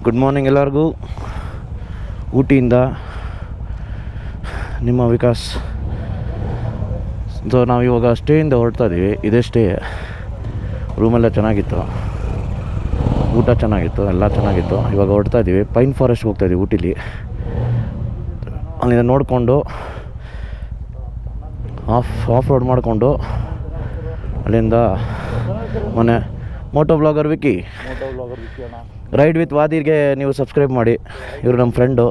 Good morning ಎಲ್ಲರಿಗೂ. ಊಟಿಯಿಂದ ನಿಮ್ಮ Vikas. So ನಾವು ಇವಾಗ ಸ್ಟೇಯಿಂದ ಹೊರಡ್ತಾ ಇದ್ದೀವಿ. ಇದೇ ಸ್ಟೇ. ರೂಮೆಲ್ಲ ಚೆನ್ನಾಗಿತ್ತು, ಊಟ ಚೆನ್ನಾಗಿತ್ತು, ಎಲ್ಲ ಚೆನ್ನಾಗಿತ್ತು. ಇವಾಗ ಹೊರಡ್ತಾ ಇದ್ದೀವಿ. ಪೈನ್ ಫಾರೆಸ್ಟ್ಗೆ ಹೋಗ್ತಾ ಇದ್ದೀವಿ ಊಟಿಲಿ. ಅಲ್ಲಿಂದ ನೋಡಿಕೊಂಡು ಆಫ್ ರೋಡ್ ಮಾಡಿಕೊಂಡು ಅಲ್ಲಿಂದ ಮೊನ್ನೆ moto blogger Vicky ride with ವಾದಿರ್ಗೆ ನೀವು ಸಬ್ಸ್ಕ್ರೈಬ್ ಮಾಡಿ. ಇವರು ನಮ್ಮ ಫ್ರೆಂಡು.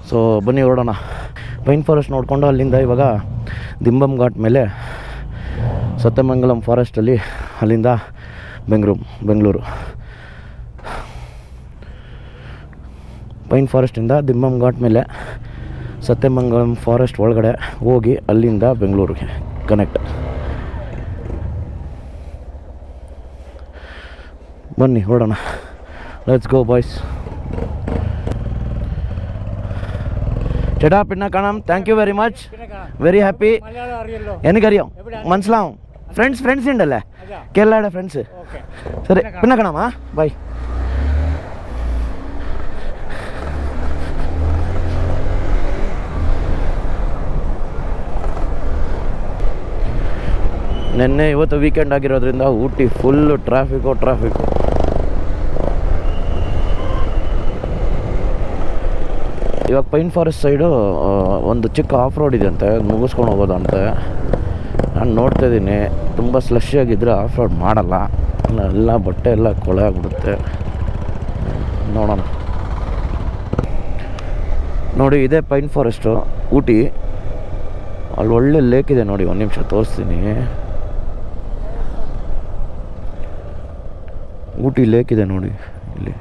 ಸೊ ಬನ್ನಿ ಹೊರಡೋಣ. ಪೈನ್ ಫಾರೆಸ್ಟ್ ನೋಡಿಕೊಂಡು ಅಲ್ಲಿಂದ ಇವಾಗ ದಿಂಬಮ್ ಘಾಟ್ ಮೇಲೆ ಸತ್ಯಮಂಗಲಂ ಫಾರೆಸ್ಟಲ್ಲಿ, ಅಲ್ಲಿಂದ ಬೆಂಗಳೂರು. ಪೈನ್ ಫಾರೆಸ್ಟಿಂದ ದಿಂಬಮ್ ಘಾಟ್ ಮೇಲೆ ಸತ್ಯಮಂಗಲಂ ಫಾರೆಸ್ಟ್ ಒಳಗಡೆ ಹೋಗಿ ಅಲ್ಲಿಂದ ಬೆಂಗಳೂರಿಗೆ ಕನೆಕ್ಟ್. ಬನ್ನಿ ಹೊರಡೋಣ. Let's go boys. ചേട്ടാ പിന്നെ കാണാം. Thank you very much. Very happy. എനിക്കറിയാം, മനസ്സിലാവും. ഫ്രണ്ട്സ് ഉണ്ടല്ലേ, കേരളയുടെ ഫ്രണ്ട്സ്. ശരി, പിന്നെ കാണാം. ബൈ. ನೆನ್ನೆ ಇವತ್ತು ವೀಕೆಂಡ್ ಆಗಿರೋದ್ರಿಂದ ಊಟಿ ಫುಲ್ಲು ಟ್ರಾಫಿಕ್ಕು. ಇವಾಗ ಪೈನ್ ಫಾರೆಸ್ಟ್ ಸೈಡು ಒಂದು ಚಿಕ್ಕ ಆಫ್ ರೋಡ್ ಇದೆ ಅಂತೆ, ಮುಗಿಸ್ಕೊಂಡು ಹೋಗೋದಂತೆ. ನಾನು ನೋಡ್ತಾ ಇದ್ದೀನಿ, ತುಂಬ ಸ್ಲಶ್ ಆಗಿದ್ದರೆ ಆಫ್ ರೋಡ್ ಮಾಡಲ್ಲ. ಎಲ್ಲ ಬಟ್ಟೆ ಎಲ್ಲ ಕೊಳೆ ಆಗಿಬಿಡುತ್ತೆ. ನೋಡೋಣ. ನೋಡಿ, ಇದೇ ಪೈನ್ ಫಾರೆಸ್ಟು ಊಟಿ. ಅಲ್ಲಿ ಒಳ್ಳೆ ಲೇಕ್ ಇದೆ ನೋಡಿ, ಒಂದು ನಿಮಿಷ ತೋರಿಸ್ತೀನಿ. ಊಟಿ ಲೇಕ್ ಇದೆ ನೋಡಿ ಇಲ್ಲಿ.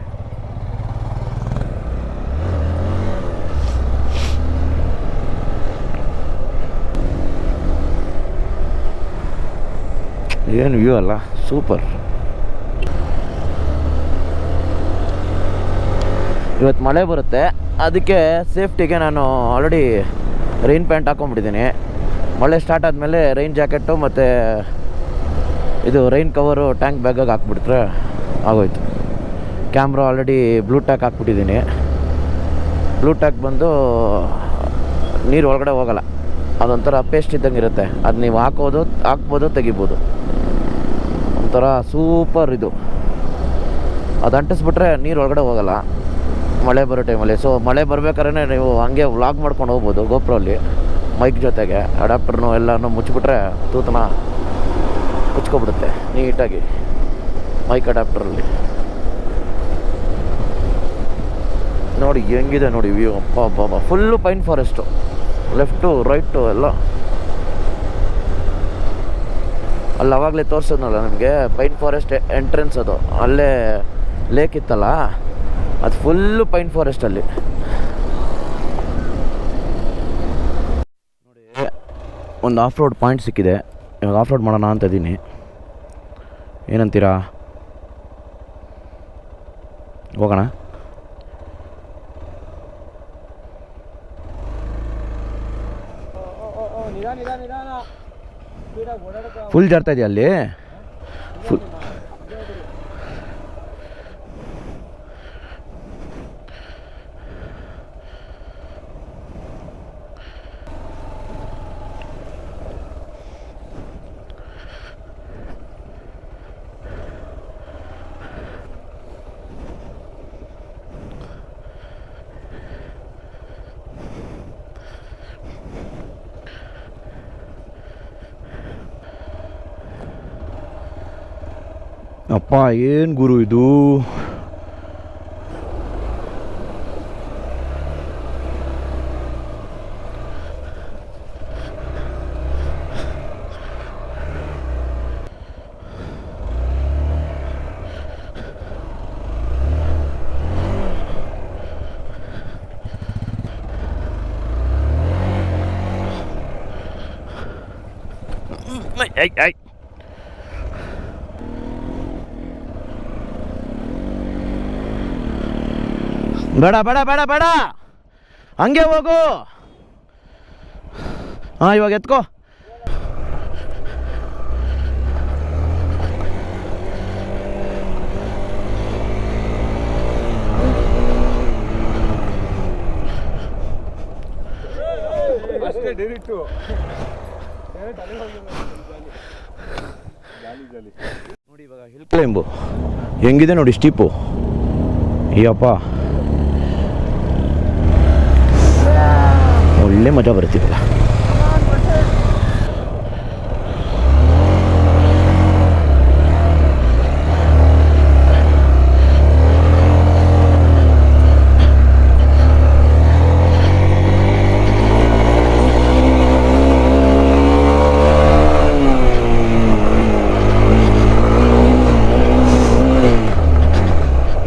ಏನು ವ್ಯೂ ಅಲ್ಲ, ಸೂಪರ್. ಇವತ್ತು ಮಳೆ ಬರುತ್ತೆ, ಅದಕ್ಕೆ ಸೇಫ್ಟಿಗೆ ನಾನು ಆಲ್ರೆಡಿ ರೈನ್ ಪ್ಯಾಂಟ್ ಹಾಕೊಂಡ್ಬಿಟ್ಟಿದ್ದೀನಿ. ಮಳೆ ಸ್ಟಾರ್ಟ್ ಆದಮೇಲೆ ರೈನ್ ಜಾಕೆಟು ಮತ್ತು ಇದು ರೈನ್ ಕವರು ಟ್ಯಾಂಕ್ ಬ್ಯಾಗಾಗಿ ಹಾಕ್ಬಿಟ್ರೆ ಆಗೋಯ್ತು. ಕ್ಯಾಮ್ರಾ ಆಲ್ರೆಡಿ ಬ್ಲೂ ಟ್ಯಾಕ್ ಹಾಕ್ಬಿಟ್ಟಿದ್ದೀನಿ. ಬ್ಲೂ ಟ್ಯಾಕ್ ಬಂದು ನೀರು ಒಳಗಡೆ ಹೋಗಲ್ಲ, ಅದೊಂಥರ ಪೇಸ್ಟ್ ಇದ್ದಂಗೆ ಇರುತ್ತೆ. ಅದು ನೀವು ಹಾಕ್ಬೋದು ತೆಗಿಬೋದು. ಒಂಥರ ಸೂಪರ್ ಇದು. ಅದು ಅಂಟಿಸ್ಬಿಟ್ರೆ ನೀರು ಒಳಗಡೆ ಹೋಗಲ್ಲ ಮಳೆ ಬರೋ ಟೈಮಲ್ಲಿ. ಸೊ ಮಳೆ ಬರ್ಬೇಕಾದ್ರೆ ನೀವು ಹಂಗೆ ವ್ಲಾಗ್ ಮಾಡ್ಕೊಂಡು ಹೋಗ್ಬೋದು ಗೋಪ್ರಲ್ಲಿ, ಮೈಕ್ ಜೊತೆಗೆ. ಅಡಾಪ್ಟರ್ನು ಎಲ್ಲನೂ ಮುಚ್ಚಿಬಿಟ್ರೆ ತೂತನ ಮುಚ್ಕೊಬಿಡುತ್ತೆ ನೀಟಾಗಿ ಮೈಕ್ ಅಡಾಪ್ಟರಲ್ಲಿ. ನೋಡಿ ಹೆಂಗಿದೆ ನೋಡಿ ವ್ಯೂ. ಅಪ್ಪ full pine forest, left right ಎಲ್ಲ. ಅಲ್ಲಿ ಅವಾಗಲೇ ತೋರಿಸೋದ್ನಲ್ಲ ನಿಮಗೆ, ಪೈನ್ ಫಾರೆಸ್ಟ್ ಎಂಟ್ರೆನ್ಸ್ ಅದು. ಅಲ್ಲೇ ಲೇಕ್ ಇತ್ತಲ್ಲ, ಅದು ಫುಲ್ಲು ಪೈನ್ ಫಾರೆಸ್ಟಲ್ಲಿ. ನೋಡಿ, ಒಂದು ಆಫ್ ರೋಡ್ ಪಾಯಿಂಟ್ ಸಿಕ್ಕಿದೆ. ಇವಾಗ ಆಫ್ ರೋಡ್ ಮಾಡೋಣ ಅಂತ ಇದ್ದೀನಿ. ಏನಂತೀರಾ? ಹೋಗೋಣ. ಫುಲ್ ಜಾರ್ತಾ ಇದೆಯಾ ಅಲ್ಲಿ? ಫುಲ್ ಅಪ್ಪ, ಏನು ಗುರು ಇದು? ಐ ಬೇಡ ಬೇಡ ಬೇಡ ಬೇಡ, ಹಂಗೆ ಹೋಗು. ಹಾಂ, ಇವಾಗ ಎತ್ಕೋ. ನೋಡಿ ಇವಾಗ ಹಿಲ್ ಕ್ಲೈಂಬು ಹೆಂಗಿದೆ ನೋಡಿ ಸ್ಟೀಪು. ಅಯ್ಯಪ್ಪ ಒಳ್ಳೆ ಮಜಾ ಬರುತ್ತಿಲ್ಲ.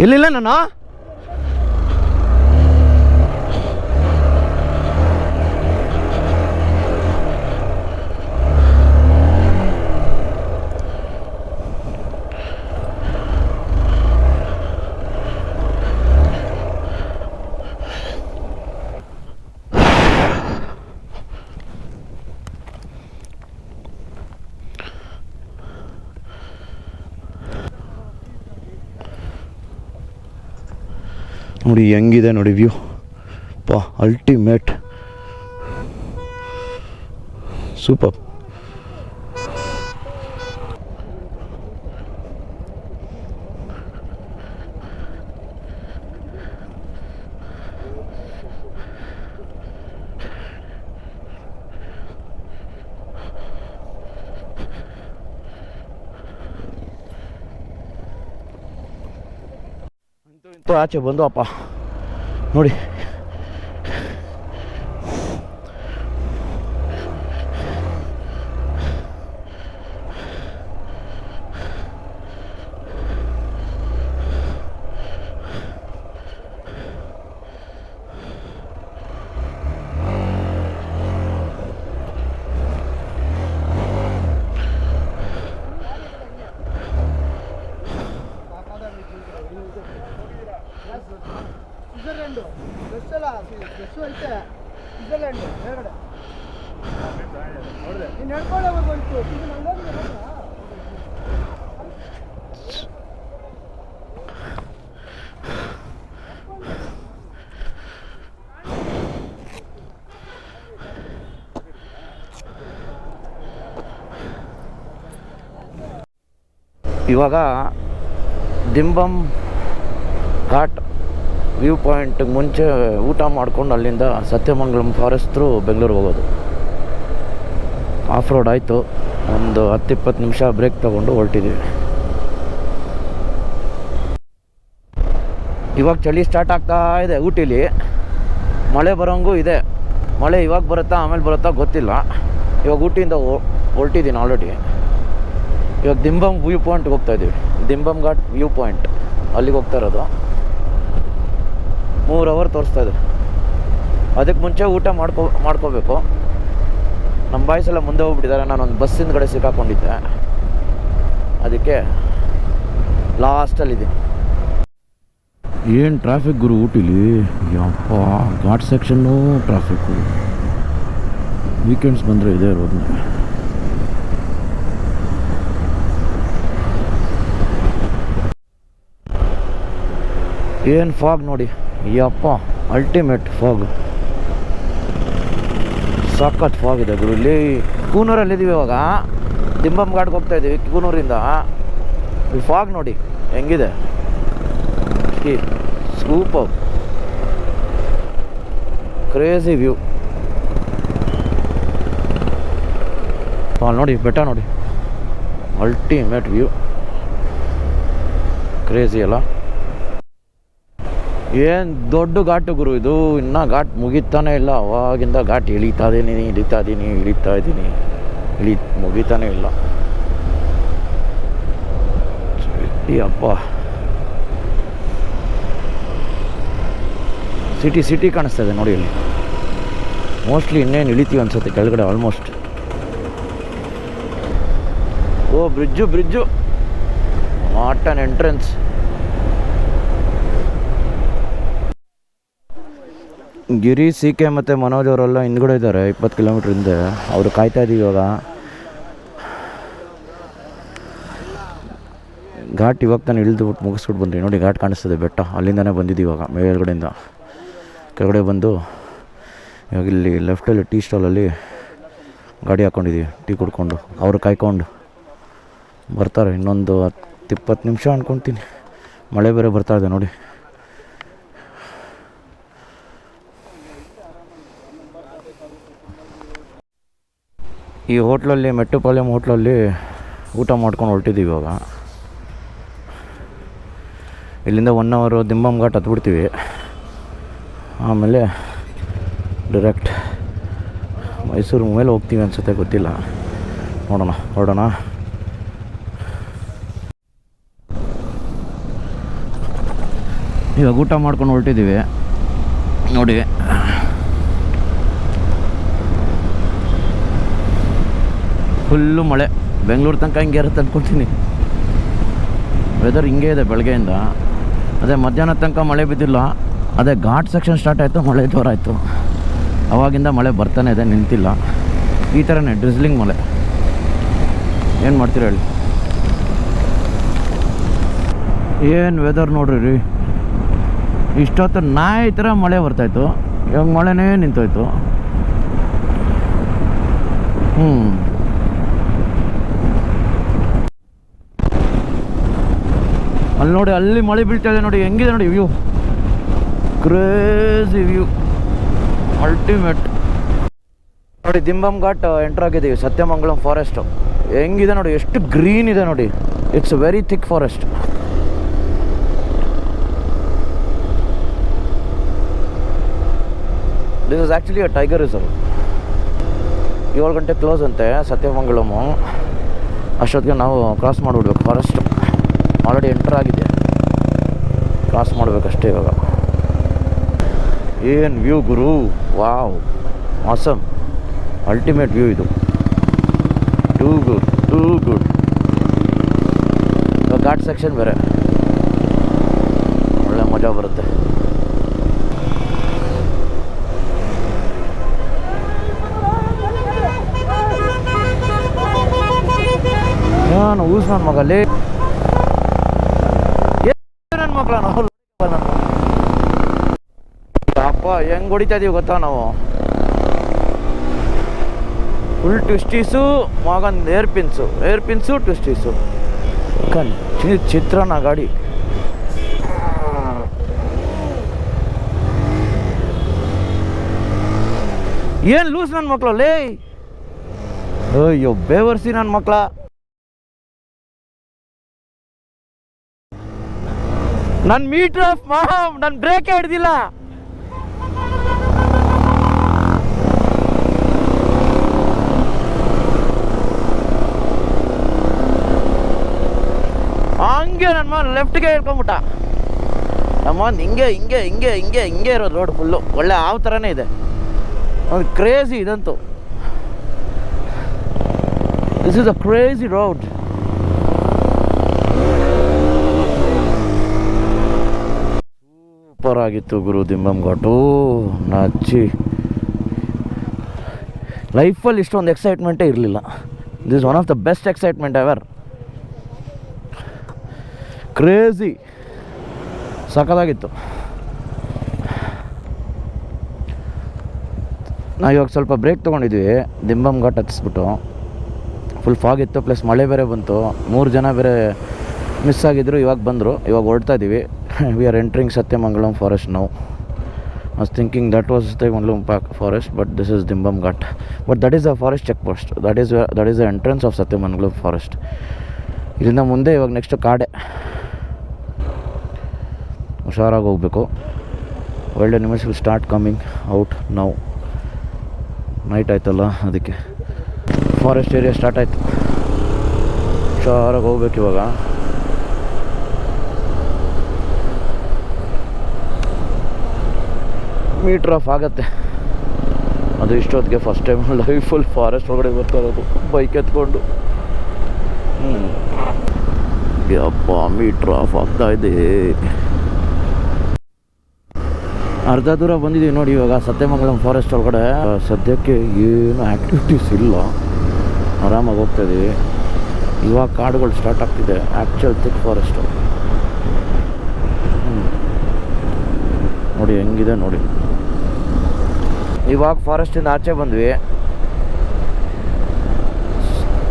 ಇಲ್ಲಿಲ್ಲ ನಾನು ನೋಡಿ ಹೆಂಗಿದೆ ನೋಡಿ ವ್ಯೂ ಪಾ ಅಲ್ಟಿಮೇಟ್ ಸೂಪರ್. ಅಂತೂ ಆಚೆ ಬಂದು ಅಪ್ಪ ನೋಡಿ ಇವಾಗ ದಿಂಬಮ್ ಘಾಟ್ ವ್ಯೂ ಪಾಯಿಂಟ್ಗೆ ಮುಂಚೆ ಊಟ ಮಾಡ್ಕೊಂಡು ಅಲ್ಲಿಂದ ಸತ್ಯಮಂಗಲಂ ಫಾರೆಸ್ಟ್ ಥ್ರೂ ಬೆಂಗಳೂರು ಹೋಗೋದು. ಆಫ್ ರೋಡ್ ಆಯಿತು, ಒಂದು 10-20 ನಿಮಿಷ ಬ್ರೇಕ್ ತೊಗೊಂಡು ಹೊರಟಿದ್ದೀವಿ. ಇವಾಗ ಚಳಿ ಸ್ಟಾರ್ಟ್ ಆಗ್ತಾ ಇದೆ ಊಟಿಲಿ. ಮಳೆ ಬರೋಂಗೂ ಇದೆ. ಮಳೆ ಇವಾಗ ಬರುತ್ತಾ ಆಮೇಲೆ ಬರುತ್ತಾ ಗೊತ್ತಿಲ್ಲ. ಇವಾಗ ಊಟಿಯಿಂದ ಹೊರಟಿದ್ದೀನಿ ಆಲ್ರೆಡಿ. ಇವಾಗ ದಿಂಬಮ್ ವ್ಯೂ ಪಾಯಿಂಟ್ಗೆ ಹೋಗ್ತಾಯಿದ್ದೀವಿ. ದಿಂಬಮ್ ಘಾಟ್ ವ್ಯೂ ಪಾಯಿಂಟ್ ಅಲ್ಲಿಗೆ ಹೋಗ್ತಾ ಇರೋದು. 3 ಅವರ್ ತೋರಿಸ್ತಾ ಇದೆ. ಅದಕ್ಕೆ ಮುಂಚೆ ಊಟ ಮಾಡ್ಕೋಬೇಕು. ನಮ್ಮ ಬಾಯ್ಸ್ ಎಲ್ಲ ಮುಂದೆ ಹೋಗ್ಬಿಟ್ಟಿದ್ದಾರೆ. ನಾನೊಂದು ಬಸ್ಸಿನ ಕಡೆ ಸಿಕ್ಕಾಕೊಂಡಿದ್ದೆ, ಅದಕ್ಕೆ ಲಾಸ್ಟಲ್ಲಿದ್ದೀನಿ. ಏನು ಟ್ರಾಫಿಕ್ ಗುರು ಊಟಿಲಿ, ಯಪ್ಪ ಘಾಟ್ ಸೆಕ್ಷನ್ನು ಟ್ರಾಫಿಕ್ಕು. ವೀಕೆಂಡ್ಸ್ ಬಂದರೆ ಇದೇ ರೋಡ್ನ. ಏನು ಫಾಗ್ ನೋಡಿ, ಯಪ್ಪ ಅಲ್ಟಿಮೇಟ್ ಫಾಗ್, ಸಖತ್ ಫಾಗ್ ಇದೆ ಗುರು. ಇಲ್ಲಿ ಕೂನೂರಲ್ಲಿದ್ದೀವಿ. ಇವಾಗ ದಿಂಬಮ್ ಘಾಟ್ಗೆ ಹೋಗ್ತಾಯಿದ್ದೀವಿ ಕೂನೂರಿಂದ. ಈ ಫಾಗ್ ನೋಡಿ ಹೆಂಗಿದೆ, ಸೂಪರ್ ಕ್ರೇಜಿ ವ್ಯೂ. ನೋಡಿ ಬೆಟ್ಟ ನೋಡಿ, ಅಲ್ಟಿಮೇಟ್ ವ್ಯೂ, ಕ್ರೇಜಿ ಅಲ್ಲ. ಏನು ದೊಡ್ಡ ಘಾಟು ಗುರು ಇದು. ಇನ್ನೂ ಘಾಟ್ ಮುಗಿತಾನೇ ಇಲ್ಲ. ಅವಾಗಿಂದ ಘಾಟ್ ಇಳಿತಾ ಇದ್ದೀನಿ ಮುಗಿತಾನೇ ಇಲ್ಲ. ಅಪ್ಪ ಸಿಟಿ ಕಾಣಿಸ್ತಾ ಇದೆ ನೋಡಿ ಇಲ್ಲಿ. ಮೋಸ್ಟ್ಲಿ ಇನ್ನೇನು ಇಳಿತೀವಿ ಅನ್ಸುತ್ತೆ ಕೆಳಗಡೆ ಆಲ್ಮೋಸ್ಟ್. ಓ bridge what an entrance. Giri, CK ಮತ್ತು ಮನೋಜ್ ಅವರೆಲ್ಲ ಹಿಂದ್ಗಡೆ ಇದ್ದಾರೆ 20 ಕಿಲೋಮೀಟ್ರ್ ಹಿಂದೆ. ಅವರು ಕಾಯ್ತಾ ಇದ್ದೀವಿ. ಇವಾಗ ಘಾಟ್ ಇವಾಗ ತಾನು ಇಳಿದುಬಿಟ್ಟು ಮುಗಿಸ್ಬಿಟ್ಟು ಬಂದ್ರಿ. ನೋಡಿ ಘಾಟ್ ಕಾಣಿಸ್ತದೆ ಬೆಟ್ಟ, ಅಲ್ಲಿಂದನೇ ಬಂದಿದ್ದೀವಿ ಇವಾಗ. ಮೇಲ್ಗಡೆಯಿಂದ ಕೆಳಗಡೆ ಬಂದು ಇವಾಗ ಇಲ್ಲಿ ಲೆಫ್ಟಲ್ಲಿ ಟೀ ಸ್ಟಾಲಲ್ಲಿ ಗಾಡಿ ಹಾಕ್ಕೊಂಡಿದ್ದೀವಿ, ಟೀ ಕುಡ್ಕೊಂಡು ಅವರು ಕಾಯ್ಕೊಂಡು ಬರ್ತಾರೆ. ಇನ್ನೊಂದು 10-20 ನಿಮಿಷ ಅಂದ್ಕೊತೀನಿ. ಮಳೆ ಬೇರೆ ಬರ್ತಾಯಿದೆ ನೋಡಿ. ಈ ಹೋಟ್ಲಲ್ಲಿ ಮೆಟ್ಟುಪಾಳ್ಯಂ ಹೋಟ್ಲಲ್ಲಿ ಊಟ ಮಾಡ್ಕೊಂಡು ಹೊರಟಿದ್ದೀವಿ. ಇವಾಗ ಇಲ್ಲಿಂದ 1 ಅವರ್ ದಿಂಬಮ್ ಘಾಟ್ ಹತ್ಬಿಡ್ತೀವಿ. ಆಮೇಲೆ ಡೈರೆಕ್ಟ್ ಮೈಸೂರು ಮೇಲೆ ಹೋಗ್ತೀವಿ ಅನಿಸುತ್ತೆ, ಗೊತ್ತಿಲ್ಲ, ನೋಡೋಣ, ಹೊರಡೋಣ. ಇವಾಗ ಊಟ ಮಾಡ್ಕೊಂಡು ಹೊರಟಿದ್ದೀವಿ ನೋಡಿ. ಫುಲ್ಲು ಮಳೆ, ಬೆಂಗಳೂರು ತನಕ ಹಿಂಗೆ ಇರುತ್ತೆ ಅಂದ್ಕೊಳ್ತೀನಿ. ವೆದರ್ ಹಿಂಗೆ ಇದೆ ಬೆಳಗ್ಗೆಯಿಂದ. ಅದೇ ಮಧ್ಯಾಹ್ನ ತನಕ ಮಳೆ ಬಿದ್ದಿಲ್ಲ. ಅದೇ ಘಾಟ್ ಸೆಕ್ಷನ್ ಸ್ಟಾರ್ಟ್ ಆಯಿತು, ಮಳೆ ಜೋರಾಯಿತು. ಅವಾಗಿಂದ ಮಳೆ ಬರ್ತಾನೆ ಇದೆ, ನಿಂತಿಲ್ಲ. ಈ ಥರನೇ ಡ್ರಿಸ್ಲಿಂಗ್ ಮಳೆ. ಏನು ಮಾಡ್ತೀರ ಹೇಳಿ? ಏನು ವೆದರ್ ನೋಡ್ರಿ ರೀ. ಇಷ್ಟೊತ್ತು ನಾಯಿ ಥರ ಮಳೆ ಬರ್ತಾಯಿತ್ತು, ಇವಾಗ ಮಳೆನೇ ನಿಂತೋಯ್ತು. ಅಲ್ಲಿ ನೋಡಿ, ಅಲ್ಲಿ ಮಳೆ ಬೀಳ್ತಾ ಇದೆ ನೋಡಿ, ಹೆಂಗಿದೆ ನೋಡಿ ವ್ಯೂ. ಕ್ರೇಜಿ ವ್ಯೂ, ಅಲ್ಟಿಮೇಟ್ ನೋಡಿ. ದಿಂಬಮ್ ಘಾಟ್ ಎಂಟರ್ ಆಗಿದ್ದೀವಿ. ಸತ್ಯಮಂಗಲಂ ಫಾರೆಸ್ಟು ಹೆಂಗಿದೆ ನೋಡಿ, ಎಷ್ಟು ಗ್ರೀನ್ ಇದೆ ನೋಡಿ. It's very thick forest. This is actually a tiger reserve. 7 ಗಂಟೆ ಕ್ಲೋಸ್ ಅಂತೆ ಸತ್ಯಮಂಗಲಮು. ಅಷ್ಟೊತ್ತಿಗೆ ನಾವು ಕ್ರಾಸ್ ಮಾಡಿಬಿಡ್ಬೇಕು ಫಾರೆಸ್ಟ್. ಆಲ್ರೆಡಿ ಎಂಟರ್ ಆಗಿದೆ, ಕ್ರಾಸ್ ಮಾಡಬೇಕಷ್ಟೇ ಇವಾಗ. ಏನು ವ್ಯೂ ಗುರು, ವಾವ್, ಆಸಮ್, ಅಲ್ಟಿಮೇಟ್ ವ್ಯೂ ಇದು. Too good. ಇವಾಗ ಘಾಟ್ ಸೆಕ್ಷನ್ ಬೇರೆ, ಒಳ್ಳೆ ಮಜಾ ಬರುತ್ತೆ. ನಾನು ಊಸ್ ನನ್ನ ಮಗಲ್ಲಿ ನನ್ನ ಮಕ್ಕಳ ನಾವು ಅಪ್ಪ ಹೆಂಗೆ ಹೊಡಿತಾ ಇದೀವಿ ಗೊತ್ತಾ ನಾವು. ಫುಲ್ ಟ್ವಿಸ್ಟೀಸು ಮಗನ್ ಏರ್ ಪಿನ್ಸು ಟ್ವಿಸ್ಟೀಸು ಚಿತ್ರನ ಗಾಡಿ. ಏನು ಲೂಸ್ ನನ್ನ ಮಕ್ಕಳು ಲೇ. ಅಯ್ಯೋ ಬೇವರ್ಸಿ ನನ್ನ ಮಕ್ಕಳ. ನನ್ನ ಮೀಟರ್ ಆಫ್ ನನ್ನ ಬ್ರೇಕೇ ಹಿಡ್ದಿಲ್ಲ. ಹಂಗೆ ನನ್ನ ಮಗ ಲೆಫ್ಟ್ಗೆ ಹೇಳ್ಕೊಂಬಿಟ್ಟ. ನಮ್ಮ ಹಿಂಗೆ ಇರೋದು ರೋಡ್ ಫುಲ್ಲು. ಒಳ್ಳೆ ಹಾವು ಥರನೇ ಇದೆ, ಒಂದು ಕ್ರೇಜಿ ಇದಂತೂ. This is a crazy road. Super ಆಗಿತ್ತು ಗುರು ದಿಂಬಮ್ ಘಾಟು. ನಚ್ಚಿ ಲೈಫಲ್ಲಿ ಇಷ್ಟೊಂದು ಎಕ್ಸೈಟ್ಮೆಂಟೇ ಇರಲಿಲ್ಲ. This one of the best excitement ever. Crazy ಸಖತ್ತಾಗಿತ್ತು. ನಾವು ಇವಾಗ ಸ್ವಲ್ಪ ಬ್ರೇಕ್ ತೊಗೊಂಡಿದ್ವಿ ದಿಂಬಮ್ ಘಾಟ್ ಹತ್ತಿಸ್ಬಿಟ್ಟು. ಫುಲ್ ಫಾಗ್ ಇತ್ತು, ಪ್ಲಸ್ ಮಳೆ ಬೇರೆ ಬಂತು. 3 ಜನ ಬೇರೆ ಮಿಸ್ ಆಗಿದ್ರು, ಇವಾಗ ಬಂದರು. ಇವಾಗ ಹೊರಡ್ತಾ ಇದ್ದೀವಿ. We are entering Sathyamangalam forest now. I was thinking that was Mangalam forest, but this is Dimbam Ghat. But that is a forest checkpost. That is the entrance of Satya Mangalam forest. ಇಲ್ಲಿಂದ ಮುಂದೆ ಇವಾಗ next ಕಾಡೆ. ಹುಷಾರಾಗಿ ಹೋಗಬೇಕು. ಒಳ್ಳೆ ನಿಮಿಷ will start coming out now. Night ಆಯ್ತಲ್ಲ, ಅದಕ್ಕೆ ಫಾರೆಸ್ಟ್ ಏರಿಯಾ ಸ್ಟಾರ್ಟ್ ಆಯಿತು. ಹುಷಾರಾಗಿ ಹೋಗ್ಬೇಕು ಇವಾಗ. ಮೀಟ್ರ್ ಆಫ್ ಆಗುತ್ತೆ. ಅದು ಇಷ್ಟೊತ್ತಿಗೆ ಫಸ್ಟ್ ಟೈಮ್ ಲೈಫಲ್ಲಿ ಫಾರೆಸ್ಟ್ ಒಳಗಡೆ ಬರ್ತಾ ಇರೋದು ಬೈಕ್ ಎತ್ಕೊಂಡು. ಯಪ್ಪ, ಮೀಟ್ರ್ ಆಫ್ ಆಗ್ತಾ ಇದೆ. ಅರ್ಧ ದೂರ ಬಂದಿದ್ದೀವಿ ನೋಡಿ ಇವಾಗ ಸತ್ಯಮಂಗಲಂ ಫಾರೆಸ್ಟ್ ಒಳಗಡೆ. ಸದ್ಯಕ್ಕೆ ಏನು ಆ್ಯಕ್ಟಿವಿಟೀಸ್ ಇಲ್ಲ, ಆರಾಮಾಗಿ ಹೋಗ್ತಾಯಿದ್ದೀವಿ. ಇವಾಗ ಕಾಡುಗಳು ಸ್ಟಾರ್ಟ್ ಆಗ್ತಿದೆ. ಆ್ಯಕ್ಚುಲ್ ಥಿಕ್ ಫಾರೆಸ್ಟು ನೋಡಿ ಹೆಂಗಿದೆ ನೋಡಿ. ಇವಾಗ ಫಾರೆಸ್ಟಿಂದ ಆಚೆ ಬಂದ್ವಿ.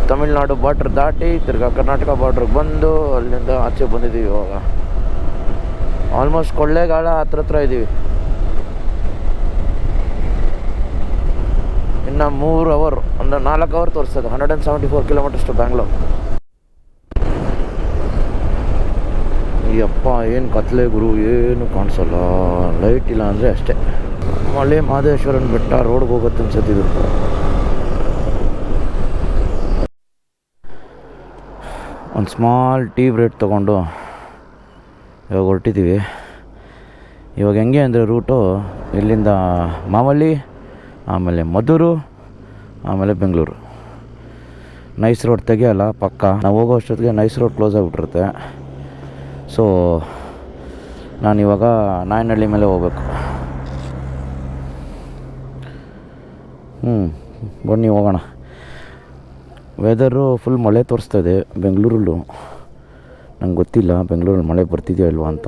ತಮಿಳ್ನಾಡು ಬಾರ್ಡ್ರ್ ದಾಟಿ ತಿರ್ಗಾ ಕರ್ನಾಟಕ ಬಾರ್ಡ್ರಿಗೆ ಬಂದು ಅಲ್ಲಿಂದ ಆಚೆ ಬಂದಿದ್ದೀವಿ. ಇವಾಗ ಆಲ್ಮೋಸ್ಟ್ ಕೊಳ್ಳೇಗಾಲ ಹತ್ರ ಇದ್ದೀವಿ. ಇನ್ನು 3 ಅವರ್ ಅಂದರೆ 4 ಅವರ್ ತೋರಿಸ್ತದೆ. 174 ಕಿಲೋಮೀಟರ್ಸ್ ಟು ಬ್ಯಾಂಗ್ಳೂರ್. ಯಪ್ಪ ಏನು ಕತ್ಲೆ ಗುರು, ಏನು ಕಾಣಿಸಲ್ಲ. ಲೈಟ್ ಇಲ್ಲ ಅಂದರೆ ಅಷ್ಟೇ. ಮಲೆ ಮಹದೇಶ್ವರನ ಬೆಟ್ಟ ರೋಡ್ಗೆ ಹೋಗುತ್ತೆ ಅನ್ಸತ್ತಿದ್ದು. ಒಂದು ಸ್ಮಾಲ್ ಟೀ ಬ್ರೇಕ್ ತೊಗೊಂಡು ಇವಾಗ ಹೊರಟಿದ್ದೀವಿ. ಇವಾಗ ಹೆಂಗೆ ಅಂದರೆ ರೂಟು ಇಲ್ಲಿಂದ ಮಾವಳ್ಳಿ, ಆಮೇಲೆ ಮದ್ದೂರು, ಆಮೇಲೆ ಬೆಂಗಳೂರು. ನೈಸ್ ರೋಡ್ ತೆಗಿಯಲ್ಲ ಪಕ್ಕ. ನಾವು ಹೋಗೋ ಅಷ್ಟೊತ್ತಿಗೆ ನೈಸ್ ರೋಡ್ ಕ್ಲೋಸ್ ಆಗಿಬಿಟ್ಟಿರುತ್ತೆ. ಸೊ ನಾನಿವಾಗ ನಾಯನಹಳ್ಳಿ ಮೇಲೆ ಹೋಗ್ಬೇಕು. ಬನ್ನಿ ಹೋಗೋಣ. ವೆದರು ಫುಲ್ ಮಳೆ ತೋರಿಸ್ತದೆ ಬೆಂಗಳೂರಲ್ಲೂ. ನಂಗೆ ಗೊತ್ತಿಲ್ಲ ಬೆಂಗಳೂರಲ್ಲಿ ಮಳೆ ಬರ್ತಿದೆಯೋ ಇಲ್ವಾ ಅಂತ.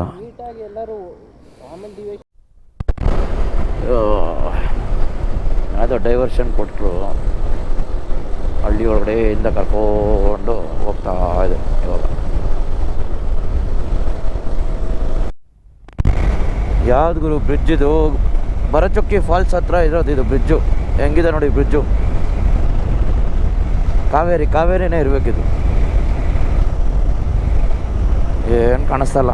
ಯಾವುದೋ ಡೈವರ್ಷನ್ ಕೊಟ್ಟರು, ಹಳ್ಳಿ ಒಳಗಡೆಯಿಂದ ಕರ್ಕೊಂಡು ಹೋಗ್ತಾ ಇದೆ. ಇವಾಗ ಯಾವ್ದು ಗುರು ಬ್ರಿಡ್ಜ್ ಇದು? ಭರಚುಕ್ಕಿ ಫಾಲ್ಸ್ ಹತ್ರ ಇರೋದು ಇದು ಬ್ರಿಡ್ಜು. ಹೆಂಗಿದೆ ನೋಡಿ ಬ್ರಿಡ್ಜು. ಕಾವೇರಿನೇ ಇರಬೇಕಿದು. ಏನು ಕಾಣಿಸ್ತಲ್ಲ.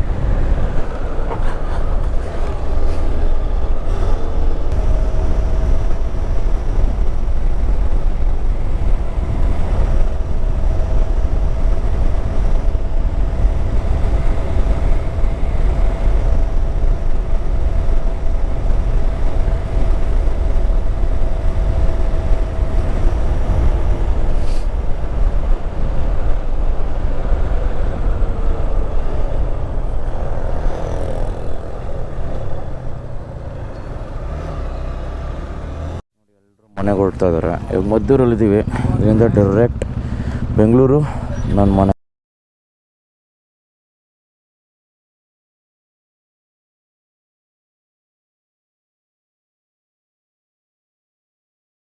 ಮನೆಗೆ ಹೊರಡ್ತಾ ಇದ್ದಾರೆ. ಇವಾಗ ಮದ್ದೂರಲ್ಲಿದ್ದೀವಿ. ಇದರಿಂದ ಡೈರೆಕ್ಟ್ ಬೆಂಗಳೂರು ನನ್ನ ಮನೆ.